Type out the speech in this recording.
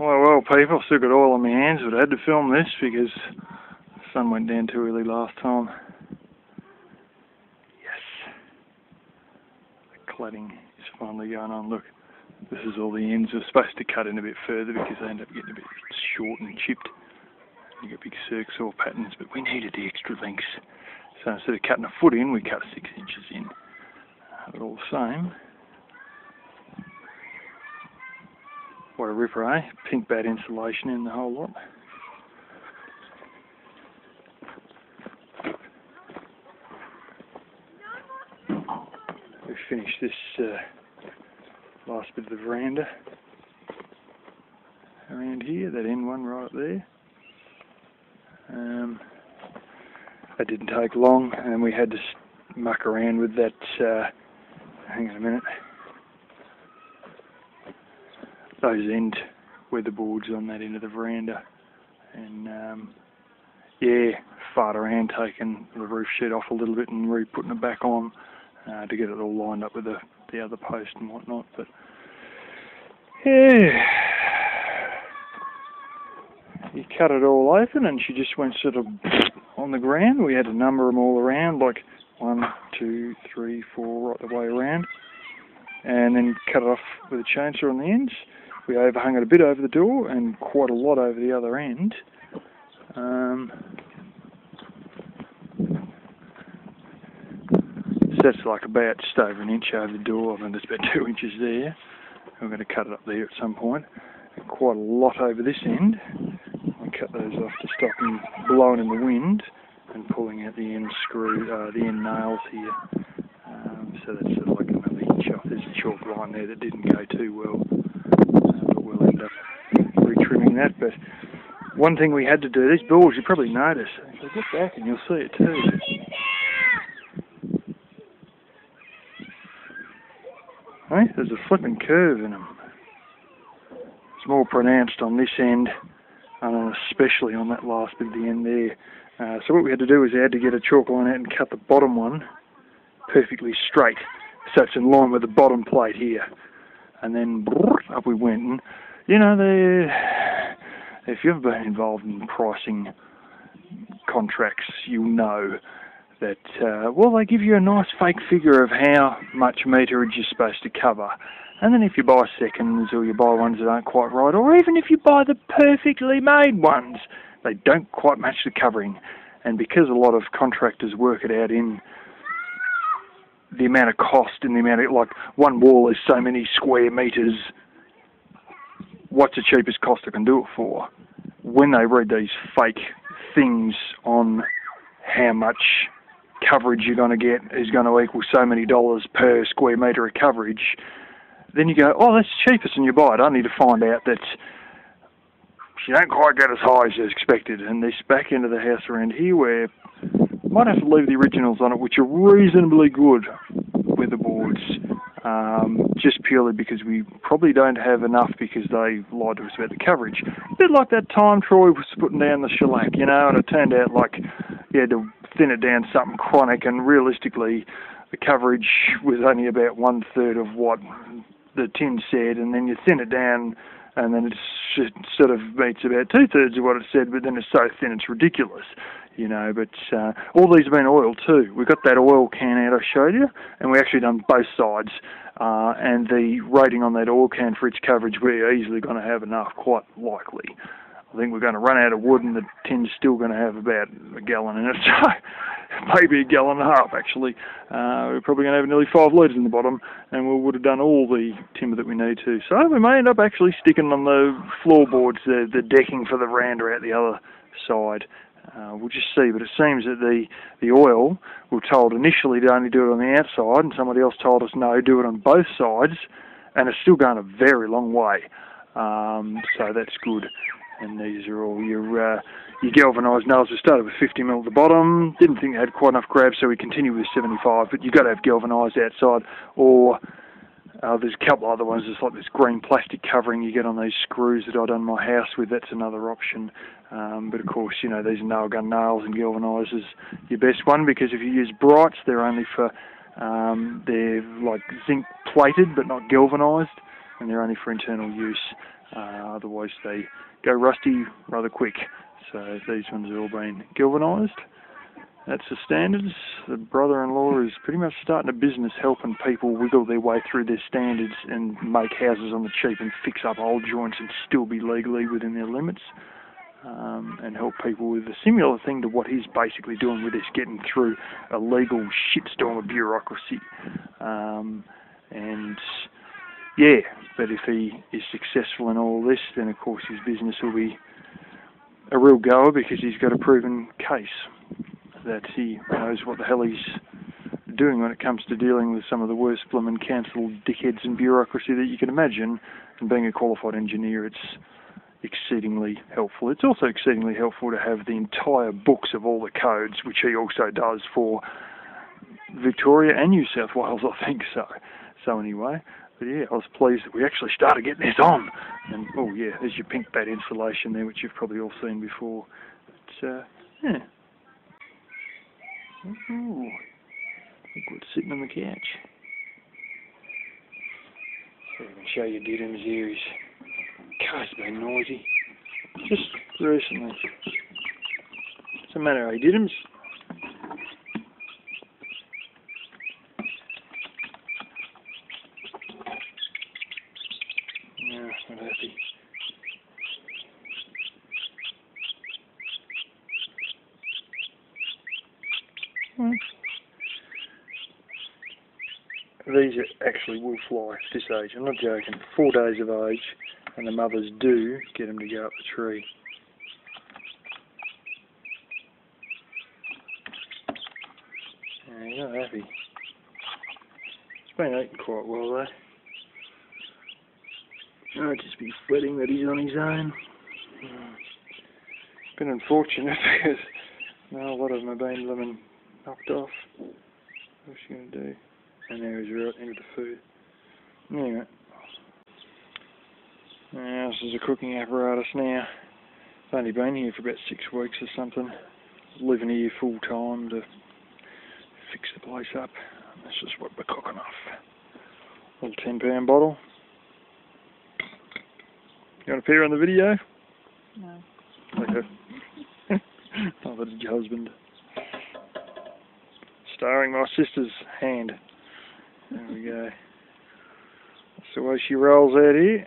Well, people, I've still got oil on my hands, but I had to film this because the sun went down too early last time. Yes. The cladding is finally going on. Look, this is all the ends. We're supposed to cut in a bit further because they end up getting a bit short and chipped. You get big circular patterns, but we needed the extra lengths. So instead of cutting a foot in, we cut 6 inches in. But all the same, what a ripper, eh? Pink bad insulation in the whole lot. We've finished this last bit of the veranda around here, that end one right up there. That didn't take long, and we had to muck around with that, hang on a minute, those end weatherboards on that end of the veranda, and yeah, fart around taking the roof sheet off a little bit and re-putting it back on to get it all lined up with the other post and whatnot. But yeah, you cut it all open and she just went sort of on the ground. We had to number them all around, like 1, 2, 3, 4, right the way around, and then cut it off with a chainsaw on the ends. We overhung it a bit over the door and quite a lot over the other end. So that's like about just over an inch over the door, and there's about 2 inches there. We're going to cut it up there at some point. And quite a lot over this end. I cut those off to stop them blowing in the wind and pulling out the end screw, the end nails here. So that's sort of like another inch off. There's a chalk line there that didn't go too well. But we'll end up re-trimming that. But one thing we had to do, these boards you probably notice, if you get back and you'll see it too. Hey, there's a flipping curve in them. It's more pronounced on this end, and especially on that last bit of the end there. So what we had to do is we had to get a chalk line out and cut the bottom one perfectly straight, so it's in line with the bottom plate here. And then up we went. And, you know, if you've ever been involved in pricing contracts, you'll know that, well, they give you a nice fake figure of how much meterage you're supposed to cover. And then if you buy seconds, or you buy ones that aren't quite right, or even if you buy the perfectly made ones, they don't quite match the covering. And because a lot of contractors work it out in the amount of cost and the amount of, like, one wall is so many square metres, what's the cheapest cost I can do it for? When they read these fake things on how much coverage you're going to get is going to equal so many dollars per square metre of coverage, then you go, oh, that's the cheapest, and you buy it, only to find out that you don't quite get as high as you expected. And this back end of the house around here, where I might have to leave the originals on it, which are reasonably good weatherboards, just purely because we probably don't have enough because they lied to us about the coverage. A bit like that time Troy was putting down the shellac, you know, and it turned out like you had to thin it down something chronic, and realistically the coverage was only about 1/3 of what the tin said, and then you thin it down and then it sort of meets about 2/3 of what it said, but then it's so thin it's ridiculous, you know. But all these have been oiled too. We got that oil can out I showed you, and we actually done both sides, and the rating on that oil can for each coverage, we're easily going to have enough, quite likely. I think we're going to run out of wood, and the tin's still going to have about a gallon in it, so maybe a gallon and a half actually. We're probably going to have nearly 5 litres in the bottom, and we would have done all the timber that we need to. So we may end up actually sticking on the floorboards, the decking for the veranda out the other side. We'll just see, but it seems that the oil, we were told initially to only do it on the outside, and somebody else told us no, do it on both sides, and it's still going a very long way. So that's good. And these are all your galvanised nails. We started with 50mm at the bottom. Didn't think they had quite enough grab, so we continued with 75. But you've got to have galvanised outside, or there's a couple other ones. There's like this green plastic covering you get on these screws that I done my house with. That's another option. But of course, you know, these nail gun nails and galvanised is your best one, because if you use brights, they're only for they're like zinc plated but not galvanised, and they're only for internal use. otherwise they go rusty rather quick. So these ones have all been galvanised. That's the standards. The brother-in-law is pretty much starting a business helping people wiggle their way through their standards and make houses on the cheap and fix up old joints and still be legally within their limits, and help people with a similar thing to what he's basically doing with this, getting through a legal shitstorm of bureaucracy. And yeah, but if he is successful in all this, then of course his business will be a real goer because he's got a proven case that he knows what the hell he's doing when it comes to dealing with some of the worst blooming council dickheads and bureaucracy that you can imagine. And being a qualified engineer, it's exceedingly helpful. It's also exceedingly helpful to have the entire books of all the codes, which he also does for Victoria and New South Wales, I think so. So anyway, but yeah, I was pleased that we actually started getting this on. And oh yeah, there's your pink bat insulation there, which you've probably all seen before. But yeah. Ooh, look what's sitting on the couch. So I can show you Didim's here. His car's been noisy. Just recently. What's the matter, eh, Didim's? No, not happy. These are actually will fly at this age. I'm not joking. 4 days of age, and the mothers do get them to go up the tree. He's not happy. It's been eating quite well though. I'd just be fretting that he's on his own. It's been unfortunate because a lot of them have been blooming knocked off. What's she going to do? And there he's right into the food. Anyway. Now this is a cooking apparatus now. I've only been here for about 6 weeks or something. Living here full time to fix the place up. And this is what we're cooking off. Little £10 bottle. You want to appear on the video? No. Okay. Oh, that's your husband. Starring my sister's hand. There we go. That's the way she rolls out here.